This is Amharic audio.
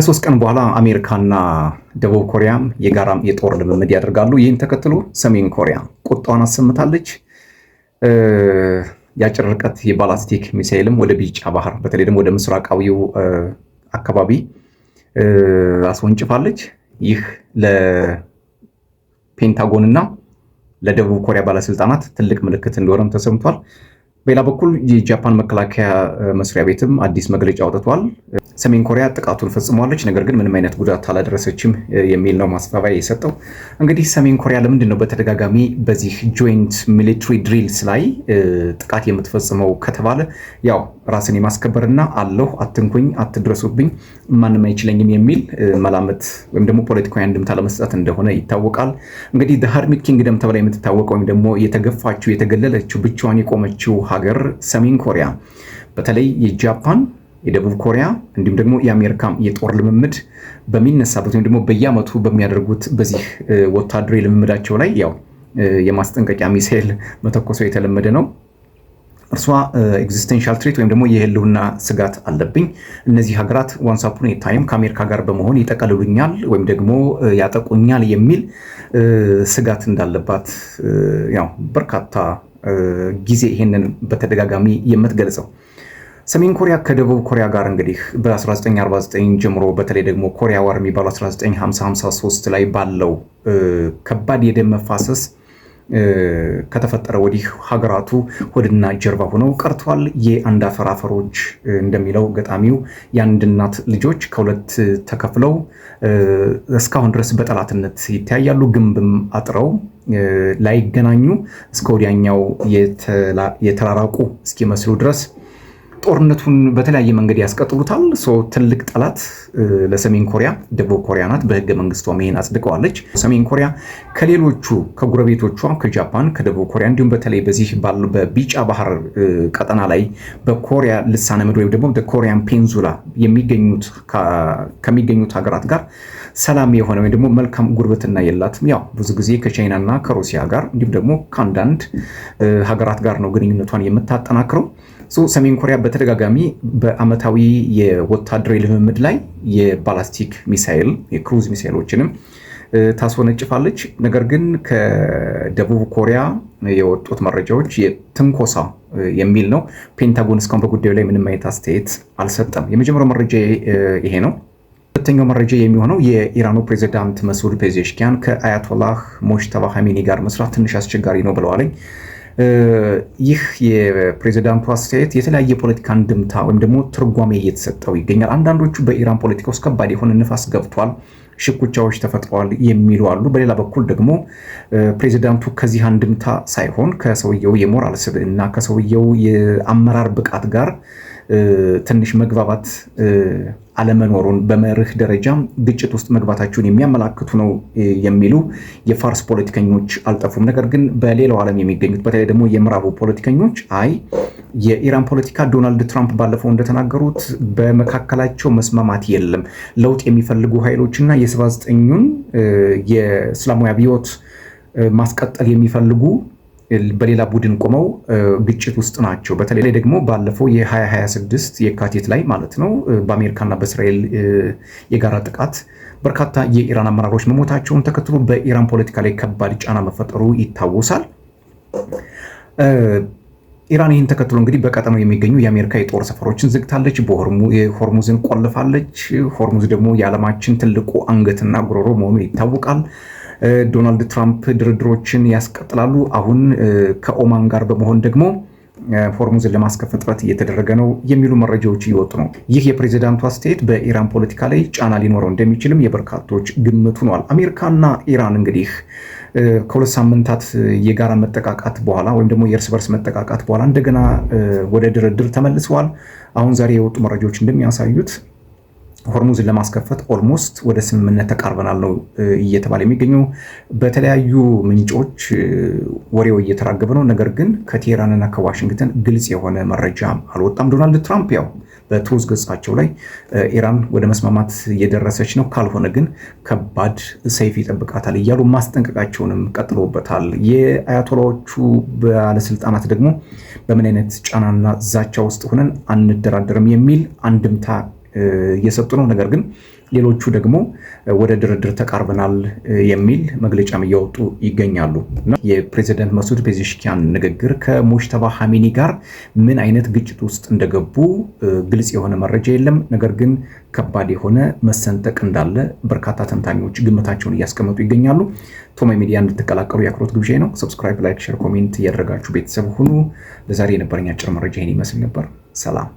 ከ3 ቀን በኋላ አሜሪካና ደቡብ ኮሪያም የጋራ የጦር ልምምድ ያደርጋሉ። ይህን ተከትሎ ሰሜን ኮሪያ ቁጣዋን አሰምታለች። የአጭር ርቀት የባላስቲክ ሚሳኤልም ወደ ቢጫ ባህር በተለይ ደግሞ ወደ ምስራቃዊው አካባቢ አስወንጭፋለች። ይህ ለፔንታጎንና ለደቡብ ኮሪያ ባለስልጣናት ትልቅ ምልክት እንደሆነም ተሰምቷል። በሌላ በኩል የጃፓን መከላከያ መስሪያ ቤትም አዲስ መግለጫ አውጥቷል። ሰሜን ኮሪያ ጥቃቱን ፈጽሟለች፣ ነገር ግን ምንም አይነት ጉዳት አላደረሰችም የሚል ነው ማስጠንቀቂያ የሰጠው። እንግዲህ ሰሜን ኮሪያ ለምንድን ነው በተደጋጋሚ በዚህ ጆይንት ሚሊትሪ ድሪልስ ላይ ጥቃት የምትፈጽመው ከተባለ ያው ራስን የማስከበርና አለሁ አትንኩኝ፣ አትድረሱብኝ፣ ማንም አይችለኝም የሚል መላምት ወይም ደግሞ ፖለቲካዊ አንድምታ ለመስጠት እንደሆነ ይታወቃል። እንግዲህ ሀርሚት ኪንግደም ተብላ የምትታወቀው ወይም ደግሞ የተገፋችው የተገለለችው ብቻዋን የቆመችው ሀገር ሰሜን ኮሪያ በተለይ የጃፓን የደቡብ ኮሪያ እንዲሁም ደግሞ የአሜሪካ የጦር ልምምድ በሚነሳበት ወይም ደግሞ በየዓመቱ በሚያደርጉት በዚህ ወታደራዊ ልምምዳቸው ላይ ያው የማስጠንቀቂያ ሚሳኤል መተኮሷ የተለመደ ነው። እርሷ ኤግዚስተንሻል ትሬት ወይም ደግሞ የህልውና ስጋት አለብኝ፣ እነዚህ ሀገራት ዋንስ አፖን ኤ ታይም ከአሜሪካ ጋር በመሆን ይጠቀልሉኛል ወይም ደግሞ ያጠቁኛል የሚል ስጋት እንዳለባት ያው በርካታ ጊዜ ይሄንን በተደጋጋሚ የምትገልጸው ሰሜን ኮሪያ ከደቡብ ኮሪያ ጋር እንግዲህ በ1949 ጀምሮ በተለይ ደግሞ ኮሪያ ዋር የሚባለው 1953 ላይ ባለው ከባድ የደም መፋሰስ ከተፈጠረ ወዲህ ሀገራቱ ሆድና ጀርባ ሆነው ቀርቷል። የአንድ አፈር አፈሮች እንደሚለው ገጣሚው የአንድ እናት ልጆች ከሁለት ተከፍለው እስካሁን ድረስ በጠላትነት ይተያያሉ። ግንብም አጥረው ላይገናኙ እስከ ወዲያኛው የተራራቁ እስኪመስሉ ድረስ ጦርነቱን በተለያየ መንገድ ያስቀጥሉታል። ትልቅ ጠላት ለሰሜን ኮሪያ ደቡብ ኮሪያ ናት። በህገ መንግስቷ ይሄን አጽድቀዋለች። ሰሜን ኮሪያ ከሌሎቹ ከጉረቤቶቿ ከጃፓን፣ ከደቡብ ኮሪያ እንዲሁም በተለይ በዚህ በቢጫ ባህር ቀጠና ላይ በኮሪያ ልሳነ ምድር ወይም ደግሞ በኮሪያን ፔንዙላ ከሚገኙት ሀገራት ጋር ሰላም የሆነ ወይም ደግሞ መልካም ጉርብትና የላትም። ያው ብዙ ጊዜ ከቻይናና ከሩሲያ ጋር እንዲሁም ደግሞ ከአንዳንድ ሀገራት ጋር ነው ግንኙነቷን የምታጠናክረው። ሰሜን ኮሪያ በተደጋጋሚ በአመታዊ የወታደራዊ ልምምድ ላይ የባላስቲክ ሚሳኤል የክሩዝ ሚሳኤሎችንም ታስወነጭፋለች። ነገር ግን ከደቡብ ኮሪያ የወጡት መረጃዎች የትንኮሳ የሚል ነው። ፔንታጎን እስካሁን በጉዳዩ ላይ ምንም አይነት አስተያየት አልሰጠም። የመጀመሪያው መረጃ ይሄ ነው። ሁለተኛው መረጃ የሚሆነው የኢራኑ ፕሬዚዳንት መስዑድ ፔዜሽኪያን ከአያቶላህ ሞጅተባ ኻሜኒ ጋር መስራት ትንሽ አስቸጋሪ ነው ብለዋል። ይህ የፕሬዚዳንቱ አስተያየት የተለያየ ፖለቲካ እንድምታ ወይም ደግሞ ትርጓሜ እየተሰጠው ይገኛል። አንዳንዶቹ በኢራን ፖለቲካ ውስጥ ከባድ የሆነ ንፋስ ገብቷል፣ ሽኩቻዎች ተፈጥረዋል የሚሉ አሉ። በሌላ በኩል ደግሞ ፕሬዚዳንቱ ከዚህ አንድምታ ሳይሆን ከሰውየው የሞራል ስብዕና ከሰውየው የአመራር ብቃት ጋር ትንሽ መግባባት አለመኖሩን በመርህ ደረጃ ግጭት ውስጥ መግባታቸውን የሚያመላክቱ ነው የሚሉ የፋርስ ፖለቲከኞች አልጠፉም። ነገር ግን በሌላው ዓለም የሚገኙት በተለይ ደግሞ የምዕራቡ ፖለቲከኞች አይ የኢራን ፖለቲካ ዶናልድ ትራምፕ ባለፈው እንደተናገሩት በመካከላቸው መስማማት የለም፣ ለውጥ የሚፈልጉ ኃይሎችና የ79ኙን የእስላማዊ አብዮት ማስቀጠል የሚፈልጉ በሌላ ቡድን ቆመው ግጭት ውስጥ ናቸው። በተለይ ደግሞ ባለፈው የ2026 የካቲት ላይ ማለት ነው በአሜሪካና በእስራኤል የጋራ ጥቃት በርካታ የኢራን አመራሮች መሞታቸውን ተከትሎ በኢራን ፖለቲካ ላይ ከባድ ጫና መፈጠሩ ይታወሳል። ኢራን ይህን ተከትሎ እንግዲህ በቀጠናው የሚገኙ የአሜሪካ የጦር ሰፈሮችን ዝግታለች፣ ሆርሙዝን ቆልፋለች። ሆርሙዝ ደግሞ የዓለማችን ትልቁ አንገትና ጉሮሮ መሆኑ ይታወቃል። ዶናልድ ትራምፕ ድርድሮችን ያስቀጥላሉ። አሁን ከኦማን ጋር በመሆን ደግሞ ሆርሙዝን ለማስከፈት ጥረት እየተደረገ ነው የሚሉ መረጃዎች እየወጡ ነው። ይህ የፕሬዚዳንቱ አስተያየት በኢራን ፖለቲካ ላይ ጫና ሊኖረው እንደሚችልም የበርካቶች ግምት ሆኗል። አሜሪካና ኢራን እንግዲህ ከሁለት ሳምንታት የጋራ መጠቃቃት በኋላ ወይም ደግሞ የእርስ በርስ መጠቃቃት በኋላ እንደገና ወደ ድርድር ተመልሰዋል። አሁን ዛሬ የወጡ መረጃዎች እንደሚያሳዩት ሆርሙዝን ለማስከፈት ኦልሞስት ወደ ስምምነት ተቃርበናል ነው እየተባለ የሚገኘው። በተለያዩ ምንጮች ወሬው እየተራገበ ነው። ነገር ግን ከቴህራንና ከዋሽንግተን ግልጽ የሆነ መረጃ አልወጣም። ዶናልድ ትራምፕ ያው በትሩዝ ገጻቸው ላይ ኢራን ወደ መስማማት እየደረሰች ነው፣ ካልሆነ ግን ከባድ ሰይፍ ይጠብቃታል እያሉ ማስጠንቀቃቸውንም ቀጥሎበታል። የአያቶላዎቹ ባለስልጣናት ደግሞ በምን አይነት ጫናና ዛቻ ውስጥ ሆነን አንደራደርም የሚል አንድምታ እየሰጡ ነው። ነገር ግን ሌሎቹ ደግሞ ወደ ድርድር ተቃርበናል የሚል መግለጫም እያወጡ ይገኛሉ። እና የፕሬዚደንት መሱድ ፔዜሽኪያን ንግግር ከሙጅተባ ሐሚኒ ጋር ምን አይነት ግጭት ውስጥ እንደገቡ ግልጽ የሆነ መረጃ የለም። ነገር ግን ከባድ የሆነ መሰንጠቅ እንዳለ በርካታ ተንታኞች ግምታቸውን እያስቀመጡ ይገኛሉ። ቶማይ ሚዲያ እንድትቀላቀሉ የአክብሮት ግብዣ ነው። ሰብስክራይብ፣ ላይክ፣ ሼር፣ ኮሜንት እያደረጋችሁ ቤተሰብ ሁኑ። ለዛሬ የነበረኝ አጭር መረጃ ይህን ይመስል ነበር። ሰላም።